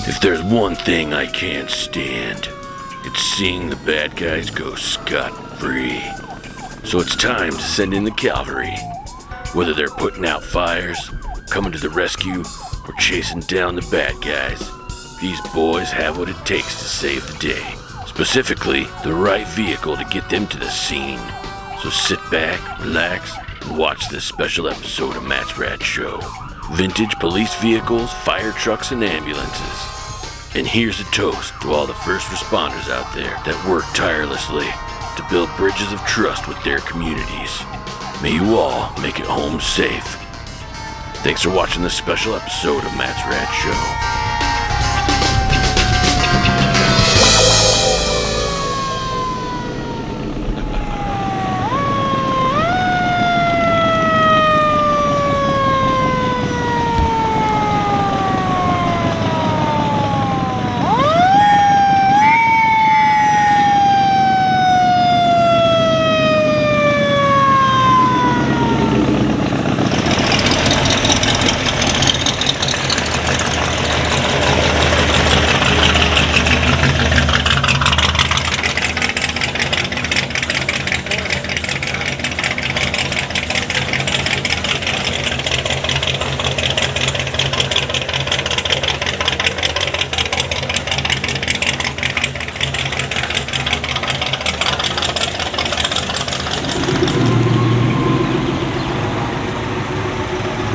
If there's one thing I can't stand, it's seeing the bad guys go scot-free. So it's time to send in the cavalry. Whether they're putting out fires, coming to the rescue, or chasing down the bad guys, these boys have what it takes to save the day. Specifically, the right vehicle to get them to the scene. So sit back, relax, and watch this special episode of Matt's Rad Show. Vintage police vehicles, fire trucks, and ambulances. And here's a toast to all the first responders out there that work tirelessly to build bridges of trust with their communities. May you all make it home safe. Thanks for watching this special episode of Matt's Rad Show.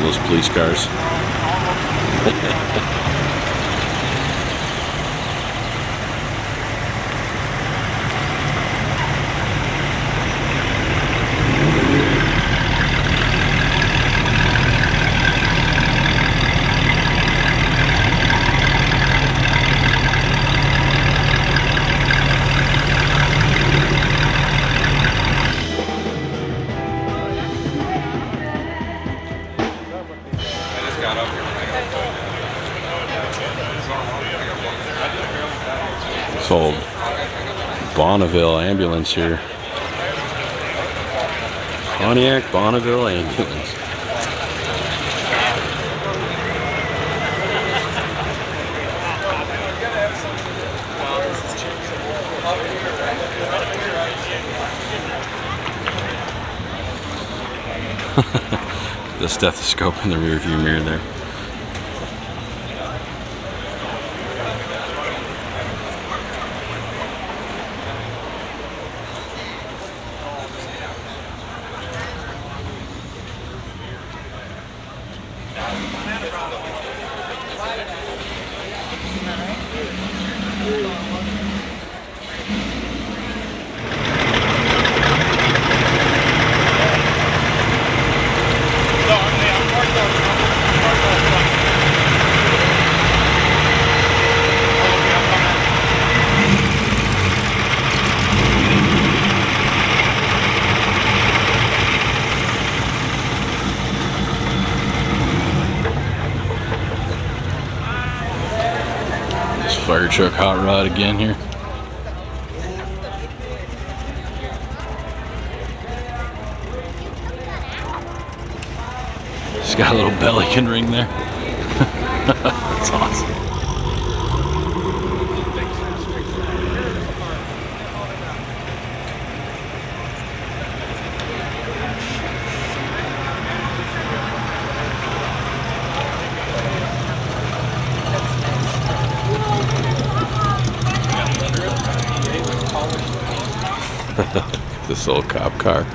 Those police cars. Sold Bonneville ambulance here. Pontiac Bonneville ambulance. The stethoscope in the rearview mirror there. Fire truck hot rod again here. It's got a little Pelican ring there. That's awesome. This old cop car.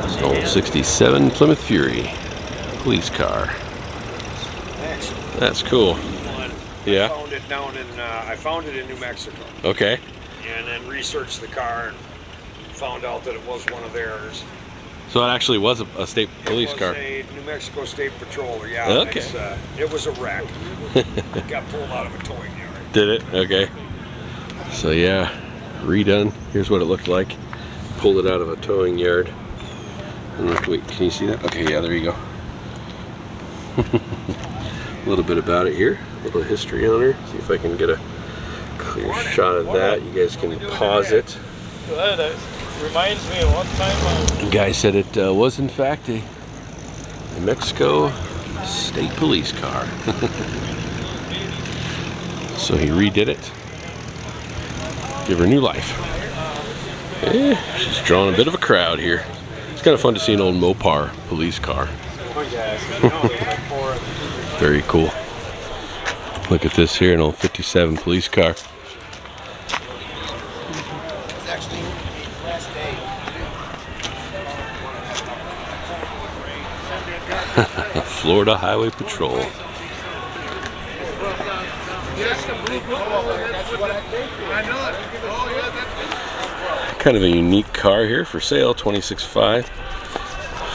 It's an old 67 Plymouth Fury police car. That's cool. Yeah. I found it in New Mexico. Okay. And then researched the car and found out that it was one of theirs. So it actually was a state police car. It was a New Mexico State Patroller, yeah. Okay. It was a wreck. It got pulled out of a towing yard. Did it? Okay. So yeah, redone. Here's what it looked like. Pulled it out of a towing yard. And look, wait, can you see that? Okay, yeah, there you go. A little bit about it here. A little history on her. See if I can get a clear shot of that. You guys can pause it. Reminds me of one time. The guy said it was in fact a New Mexico State Police car. So he redid it. Give her new life. Yeah, she's drawing a bit of a crowd here. It's kind of fun to see an old Mopar police car. Very cool. Look at this here, an old 57 police car. Florida Highway Patrol. Kind of a unique car here for sale, 26.5.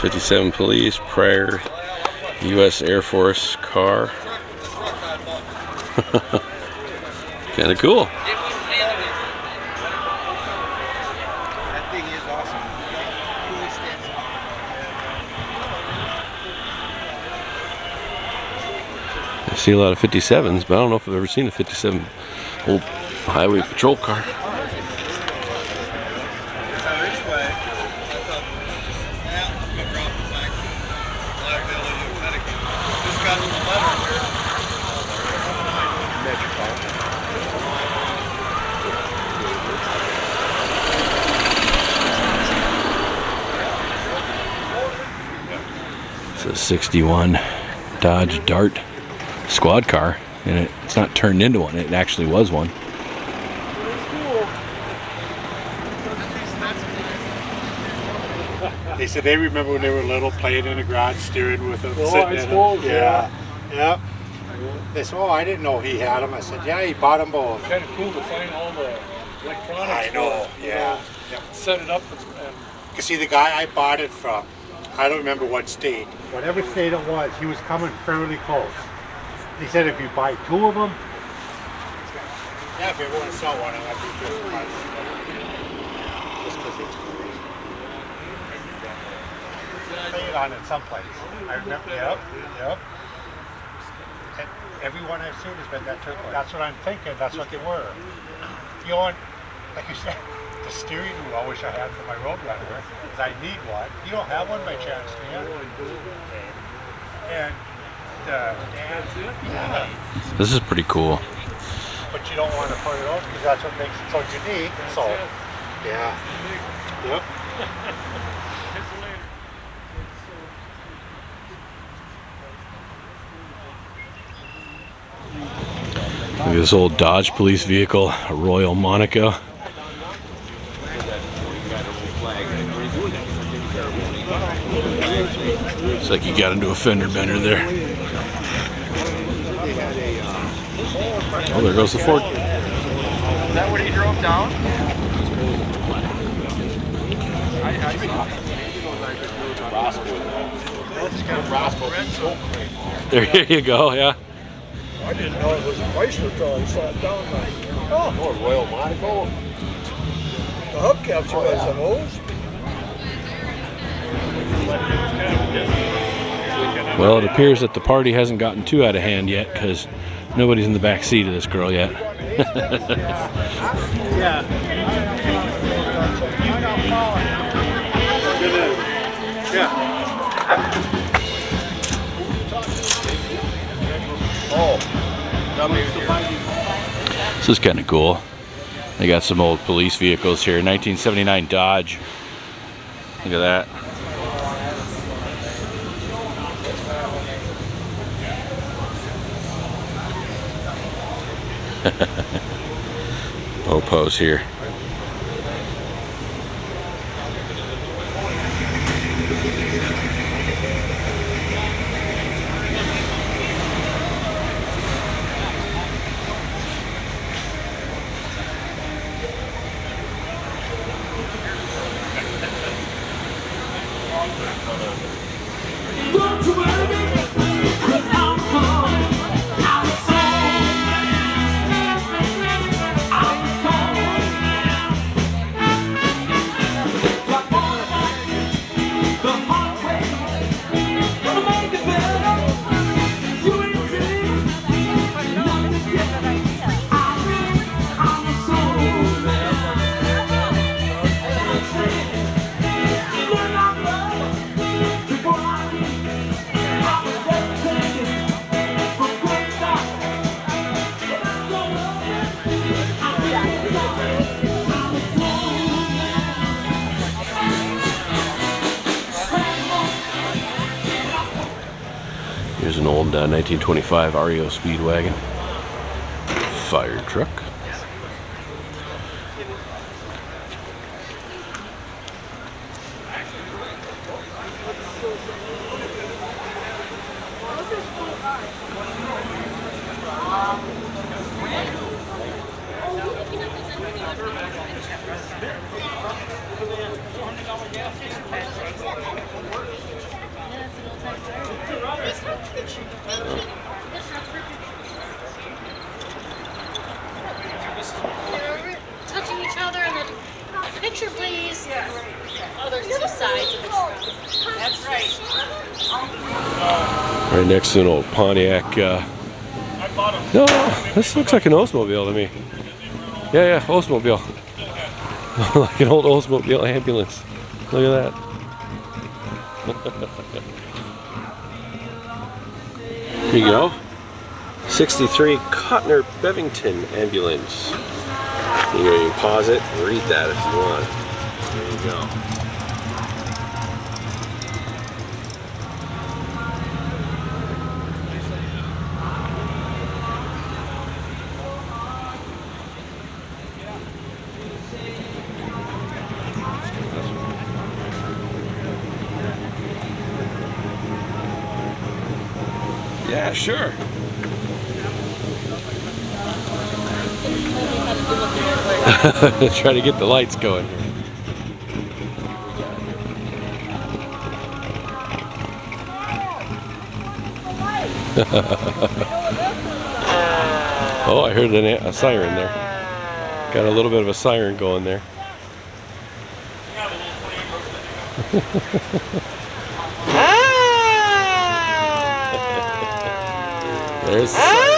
57 police, prior U.S. Air Force car. Kind of cool. That thing is awesome. I see a lot of 57s, but I don't know if I've ever seen a 57 old highway patrol car. It's a 61 Dodge Dart squad car, and it's not turned into one, it actually was one. They said they remember when they were little, playing in the garage, steering with them, Oh, sitting I in suppose, them. Yeah. They said, oh, I didn't know he had them. I said, yeah, he bought them both. Kind of cool to find all the electronics. I know, for it, yeah. Set it up and You see, the guy I bought it from, I don't remember what state. Whatever state it was, he was coming fairly close. He said if you buy two of them, yeah, if you ever want to sell one, it might be just fine. Just because it's say it on it someplace. I remember, yep. And everyone I've seen has been that turquoise. That's what I'm thinking, that's what they were. You know, like you said, the steering wheel I wish I had for my Roadrunner, because I need one. You don't have one by chance, do you? And yeah. This is pretty cool. But you don't want to put it on because that's what makes it so unique. So, yeah. Yep. Look at this old Dodge police vehicle, a Royal Monaco. Looks like you got into a fender bender there. Oh, there goes the Ford. Is that what he drove down? There you go, yeah. I didn't know it was a Chrysler until I sat down and Oh, Royal Monaco. the hubcaps you guys have those. Well, it appears that the party hasn't gotten too out of hand yet because nobody's in the back seat of this girl yet. This is kind of cool. They got some old police vehicles here. 1979 Dodge. Look at that. Opos here. an old 1925 REO Speedwagon. Fire truck. Touching each other and then picture please. Oh, there's two sides of the truck. That's right. Right next to an old Pontiac. No, this looks like an Oldsmobile to me. Yeah, Oldsmobile. Like an old Oldsmobile ambulance. Look at that. Here you go. 63 Cotner Bevington ambulance. You can pause it and read that if you want. There you go. Yeah, sure. Try to get the lights going here. Oh, I heard a siren there. Got a little bit of a siren going there. There's the siren.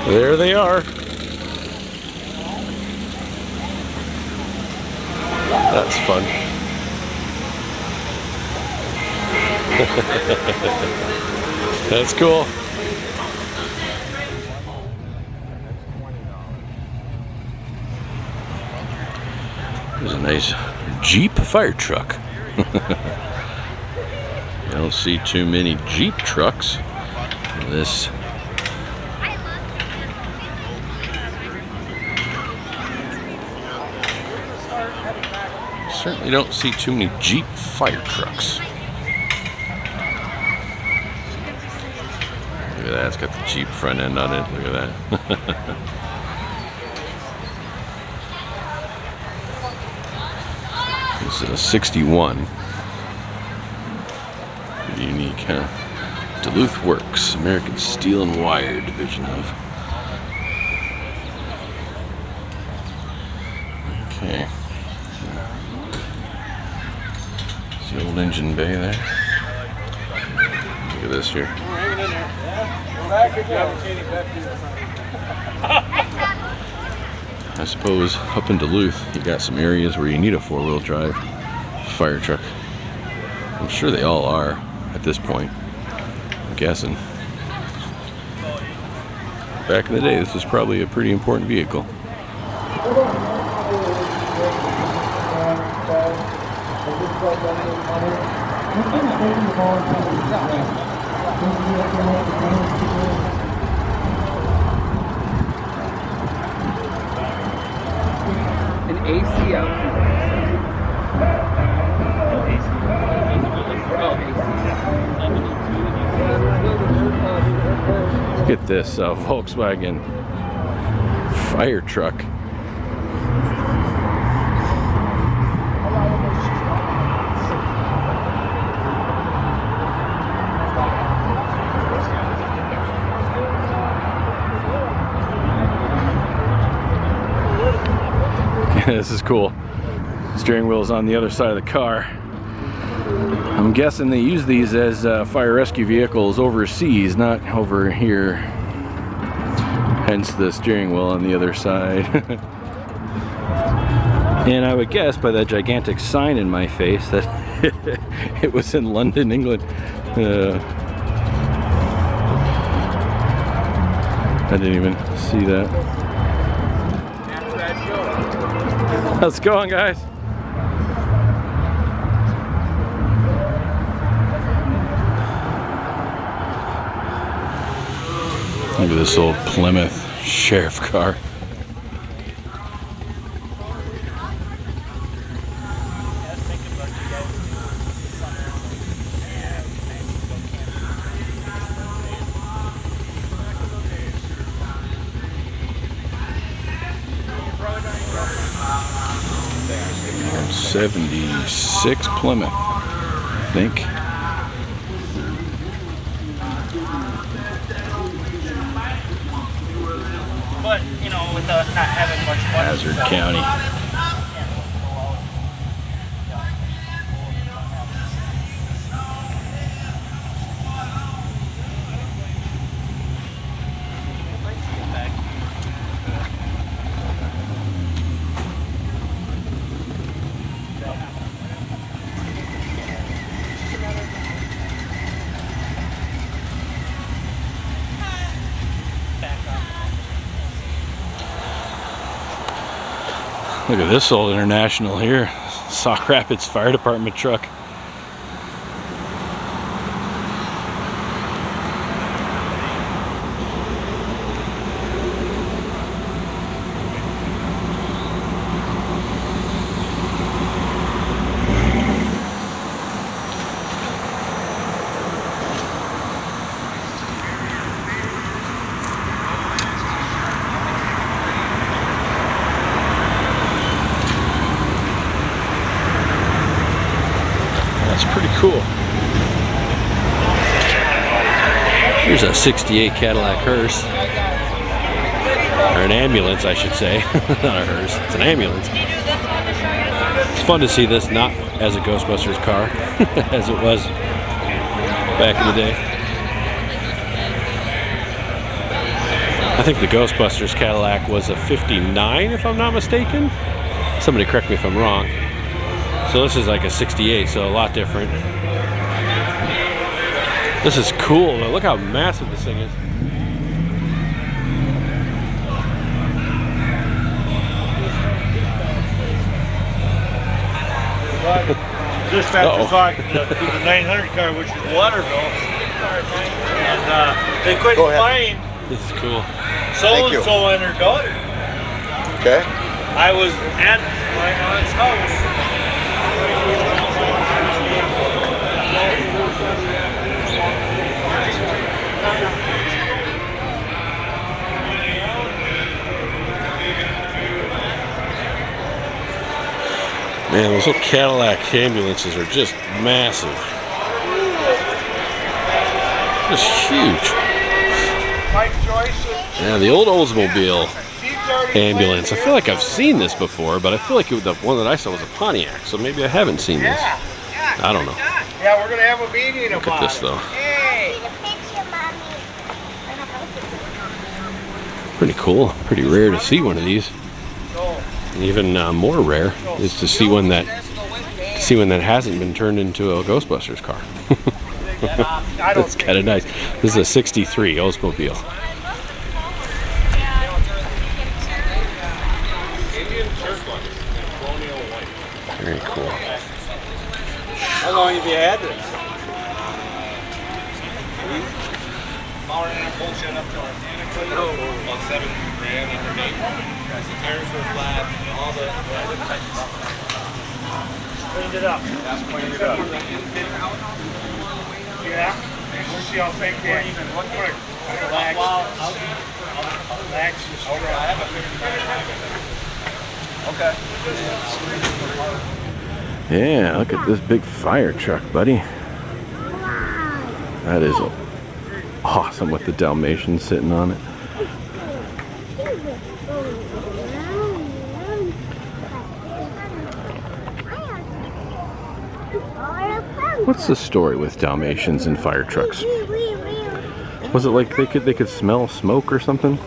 There they are. That's fun. That's cool. There's a nice Jeep fire truck. I don't see too many Jeep trucks. This certainly don't see too many Jeep fire trucks. Look at that, it's got the Jeep front end on it. Look at that. This is a 61. Unique, huh? Duluth Works, American Steel and Wire division of. Okay. It's the old engine bay there. Look at this here. I suppose up in Duluth, you got some areas where you need a four-wheel drive fire truck. I'm sure they all are at this point, I'm guessing. Back in the day, this was probably a pretty important vehicle. An AC out. Look at this Volkswagen fire truck. This is cool. Steering wheel is on the other side of the car. I'm guessing they use these as fire rescue vehicles overseas, not over here. Hence the steering wheel on the other side. And I would guess by that gigantic sign in my face that it was in London, England. I didn't even see that. How's it going, guys? Look at this old Plymouth sheriff car. '76 Plymouth, I think. But, you know, with not having much money. Hazard County. Look at this old International here. Sauk Rapids Fire Department truck. That's pretty cool. Here's a '68 Cadillac hearse. Or an ambulance, I should say. Not a hearse, it's an ambulance. It's fun to see this not as a Ghostbusters car, as it was back in the day. I think the Ghostbusters Cadillac was a '59, if I'm not mistaken. Somebody correct me if I'm wrong. So this is like a '68, so a lot different. This is cool though. Look how massive this thing is. Dispatcher talked to the 900 car, which is Waterville, and they couldn't find This is cool. so-and-so and her daughter. Okay. I was at my aunt's house. Man, those little Cadillac ambulances are just massive. Just huge. Yeah, the old Oldsmobile ambulance. I feel like I've seen this before, but I feel like the one that I saw was a Pontiac, so maybe I haven't seen this. I don't know. Yeah, we're gonna have a meeting about it. Look at this though. Pretty cool. Pretty rare to see one of these. And even more rare is to see one that hasn't been turned into a Ghostbusters car. That's kind of nice. This is a '63 Oldsmobile. Very cool. How long have you had this? About 7 grand underneath. The tires were flat, all the Cleaned it up. that's cleaned it up. Yeah. We'll see how fake they are. Relax your strap. I have a 59. Okay. Yeah, look at this big fire truck, buddy. That is awesome with the Dalmatian sitting on it. What's the story with Dalmatians and fire trucks? Was it like they could smell smoke or something?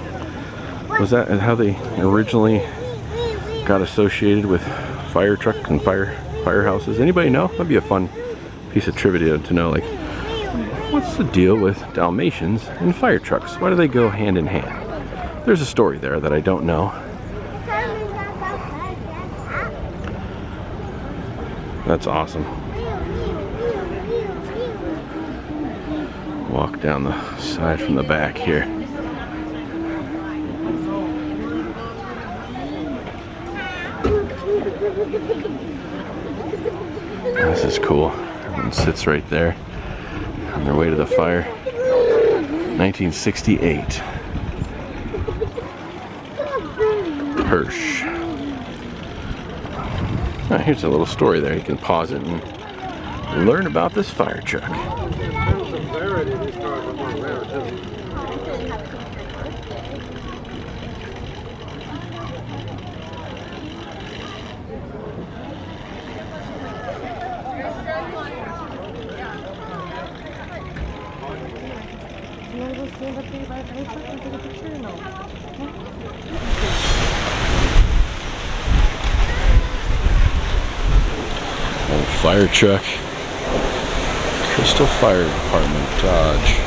Was that how they originally got associated with fire trucks and firehouses? Anybody know? That'd be a fun piece of trivia to know. Like, what's the deal with Dalmatians and fire trucks? Why do they go hand in hand? There's a story there that I don't know. That's awesome. Walk down the side from the back here. This is cool. Everyone sits right there on their way to the fire. 1968. Hirsch. Oh, here's a little story there. You can pause it and learn about this fire truck. Old fire truck. Crystal Fire Department, Dodge.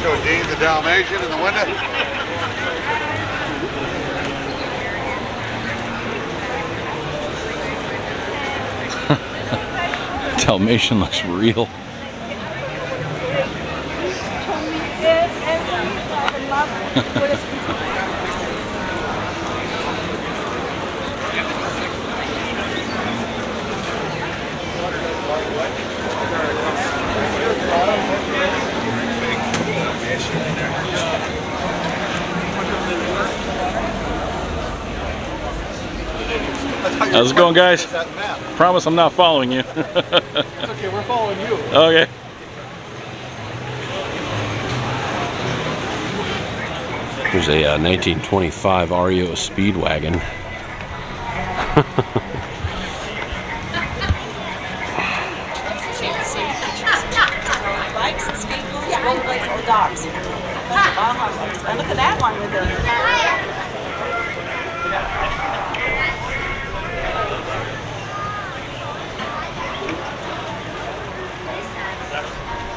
Show Dean the Dalmatian in the window. Dalmatian looks real. How's it going, guys? Promise I'm not following you. Okay, we're following you. Okay. Here's a 1925 REO Speedwagon. Dogs. And look at that one with the.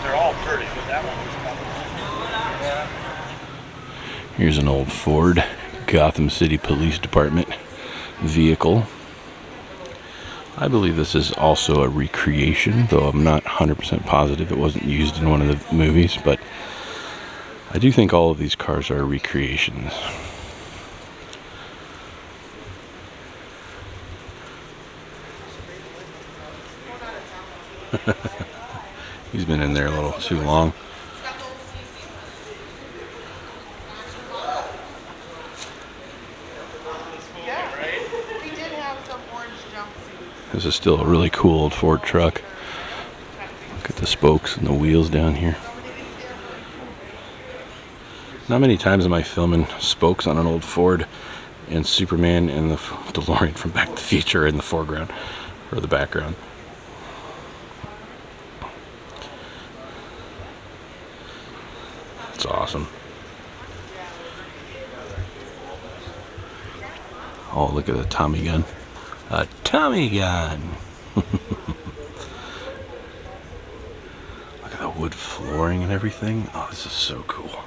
They're all pretty, but that one was coming. Here's an old Ford Gotham City Police Department vehicle. I believe this is also a recreation, though I'm not 100% positive it wasn't used in one of the movies, but I do think all of these cars are recreations. He's been in there a little too long. This is still a really cool old Ford truck. Look at the spokes and the wheels down here. Not many times am I filming spokes on an old Ford and Superman and the DeLorean from Back to the Future in the foreground or the background. That's awesome. Oh, look at the Tommy gun. A Tommy gun! Look at the wood flooring and everything. Oh, this is so cool.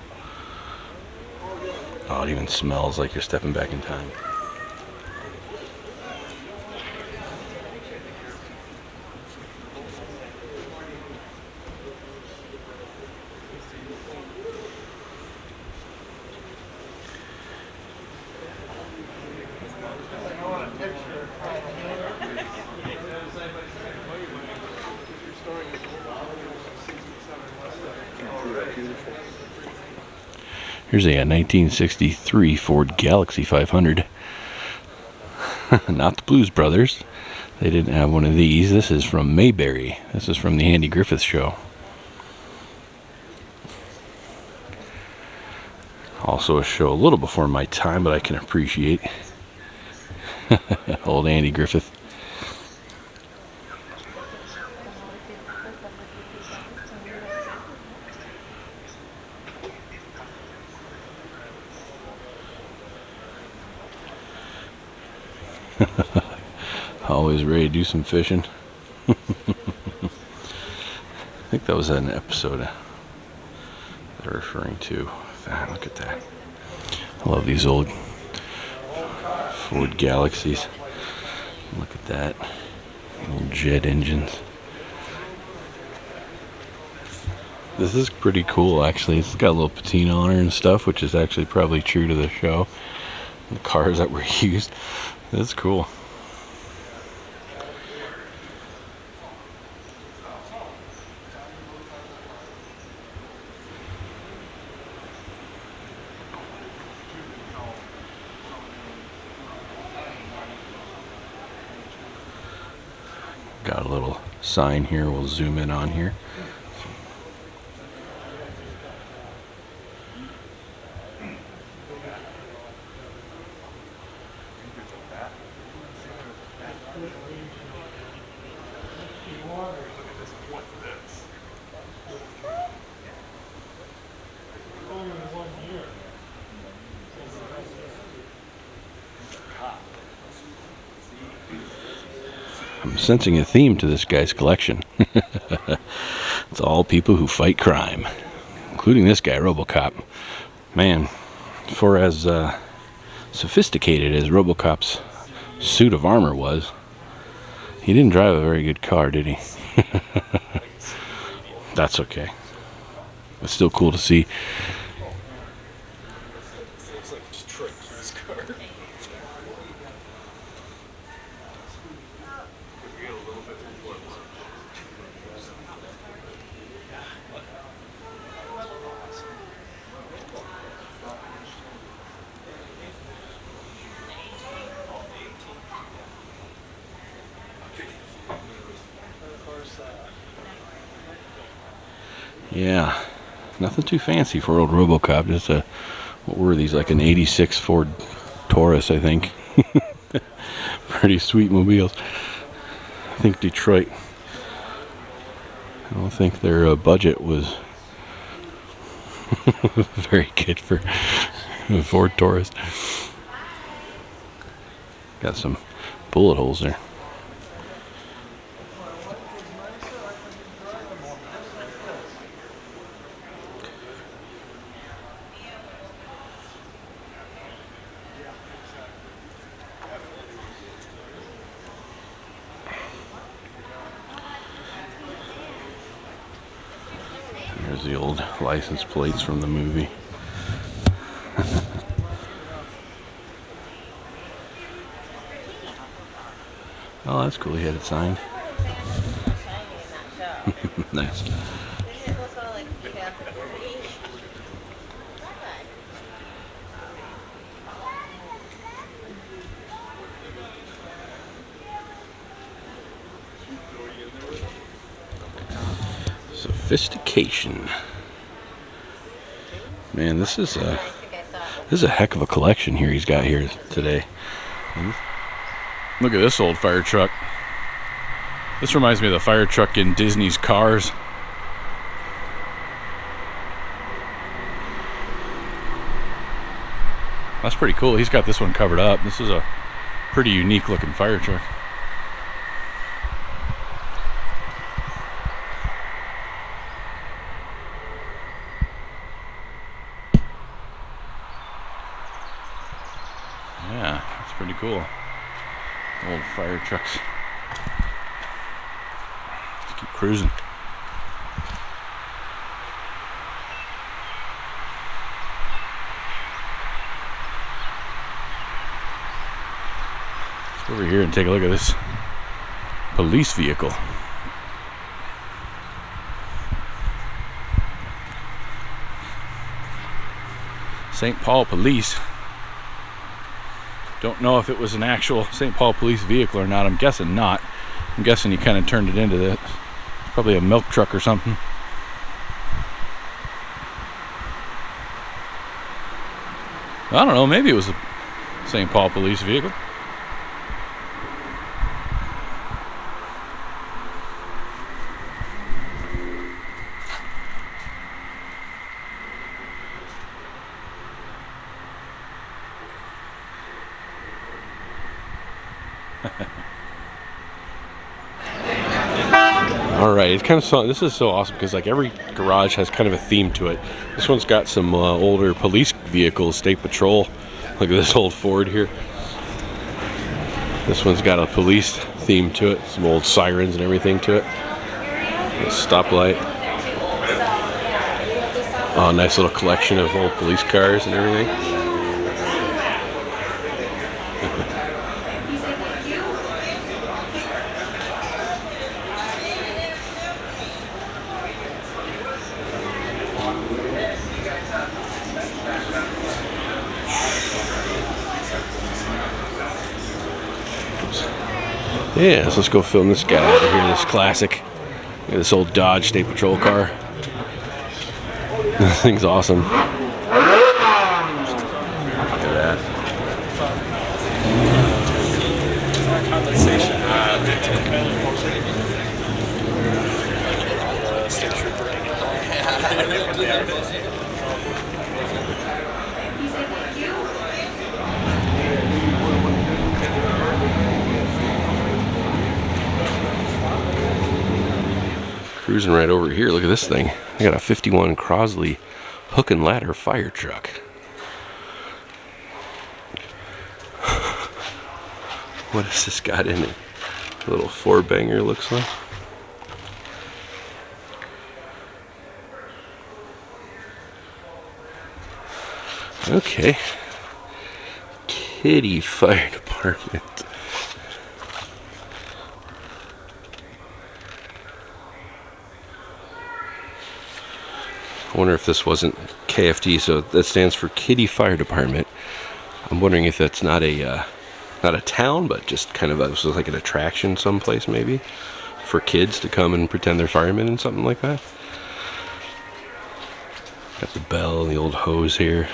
Oh, it even smells like you're stepping back in time. Here's a 1963 Ford Galaxie 500. Not the Blues Brothers. They didn't have one of these. This is from Mayberry. This is from the Andy Griffith show. Also a show a little before my time, but I can appreciate. Old Andy Griffith. Always ready to do some fishing. I think that was an episode they're referring to. Look at that. I love these old Ford Galaxies. Look at that. Old jet engines. This is pretty cool, actually. It's got a little patina on her and stuff, which is actually probably true to the show. The cars that were used. That's cool. Got a little sign here. We'll zoom in on here. I'm sensing a theme to this guy's collection. It's all people who fight crime, including this guy, Robocop. Man, for as sophisticated as Robocop's suit of armor was, he didn't drive a very good car, did he? That's okay. It's still cool to see. Yeah, nothing too fancy for old Robocop. Just a, what were these, like an 86 Ford Taurus, I think. Pretty sweet mobiles. I think Detroit, I don't think their budget was very good for a Ford Taurus. Got some bullet holes there. There's the old license plates from the movie. Oh, that's cool. He had it signed. Nice. Sophistication. Man, this is a heck of a collection here he's got here today. Look at this old fire truck. This reminds me of the fire truck in Disney's Cars. That's pretty cool. He's got this one covered up. This is a pretty unique looking fire truck. Yeah, that's pretty cool. Old fire trucks. Let's keep cruising. Let's go over here and take a look at this police vehicle. St. Paul Police. Don't know if it was an actual St. Paul Police vehicle or not. I'm guessing not. I'm guessing he kind of turned it into this. Probably a milk truck or something. I don't know. Maybe it was a St. Paul Police vehicle. All right, it's kind of so, this is so awesome because like every garage has kind of a theme to it. This one's got some older police vehicles, state patrol. Look at this old Ford here. This one's got a police theme to it, some old sirens and everything to it. A stoplight. Oh, nice little collection of old police cars and everything. Yeah, so let's go film this guy over here, this classic. Look at this old Dodge State Patrol car. This thing's awesome. Look at that. Cruising right over here. Look at this thing. I got a 51 Crosley hook and ladder fire truck. What has this got in it? A little 4-banger looks like. Okay. Kitty Fire Department. I wonder if this wasn't KFD, so that stands for Kitty Fire Department. I'm wondering if that's not a town, but just kind of like an attraction someplace maybe for kids to come and pretend they're firemen and something like that. Got the bell and the old hose here.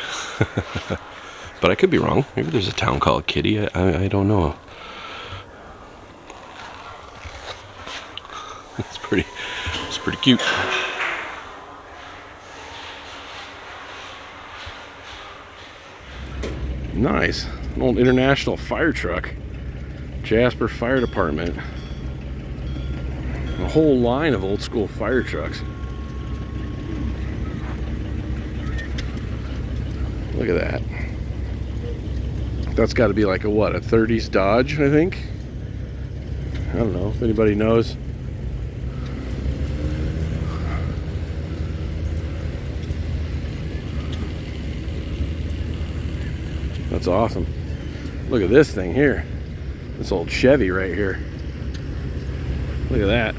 But I could be wrong. Maybe there's a town called Kitty. I don't know. It's pretty cute. Nice. An old International fire truck. Jasper Fire Department. A whole line of old school fire trucks. Look at that. That's got to be like a what? A 30s Dodge, I think? I don't know if anybody knows. That's awesome. Look at this thing here. This old Chevy right here. Look at that.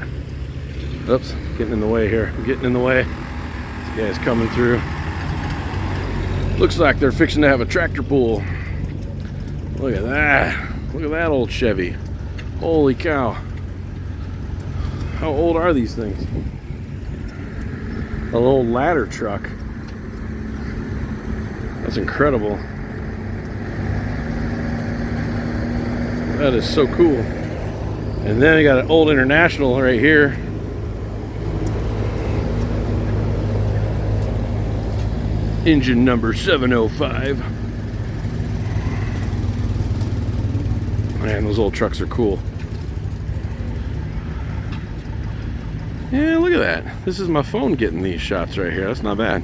Oops, getting in the way here. I'm getting in the way. This guy's coming through. Looks like they're fixing to have a tractor pull. Look at that. Look at that old Chevy. Holy cow. How old are these things? A little ladder truck. That's incredible. That is so cool. And then I got an old International right here. Engine number 705. Man, those old trucks are cool. Yeah, look at that. This is my phone getting these shots right here. That's not bad.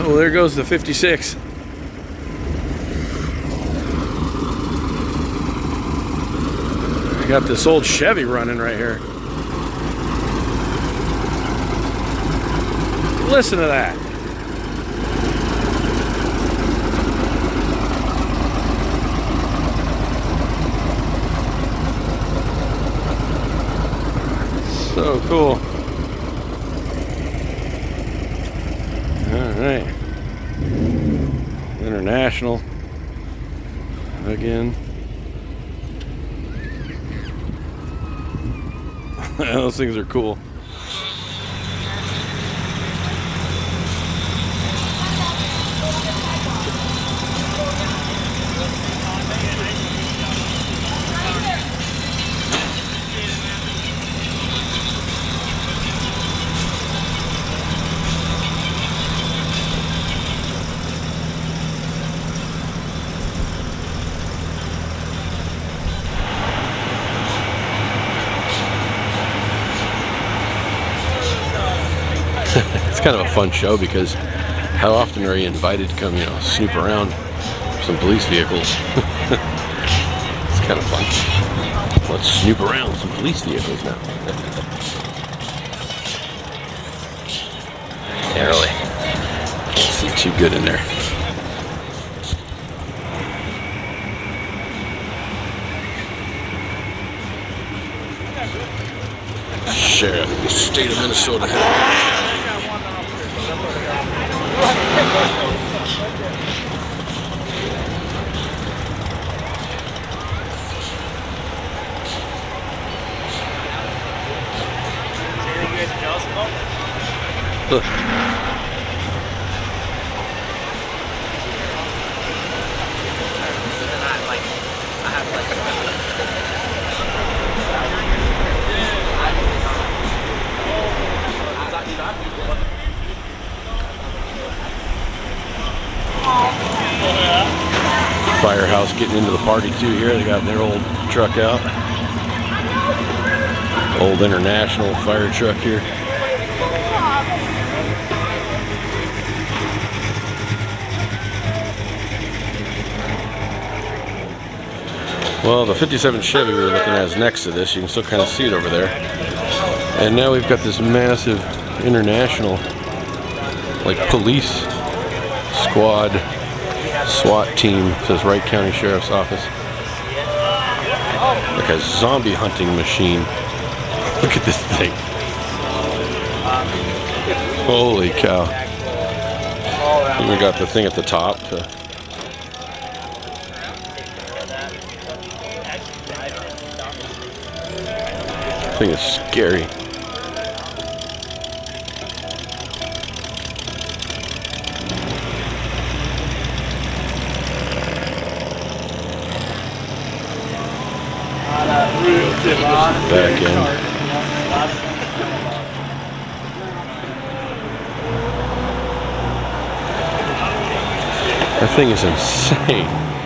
Oh, there goes the 56. I got this old Chevy running right here. Listen to that. So cool. Alright. International. Again. Those things are cool. It's kind of a fun show because how often are you invited to come, you know, snoop around some police vehicles? It's kind of fun. Let's snoop around some police vehicles now. Yeah, really. Can't see too good in there. Sheriff, state of Minnesota. Firehouse getting into the party too here. They got their old truck out. Old International fire truck here. Well, the 57 Chevy we were looking at is next to this. You can still kind of see it over there. And now we've got this massive International, like, police squad, SWAT team. It says Wright County Sheriff's Office. Like a zombie hunting machine. Look at this thing. Holy cow. Even got the thing at the top to thing is scary. Back in. That thing is insane.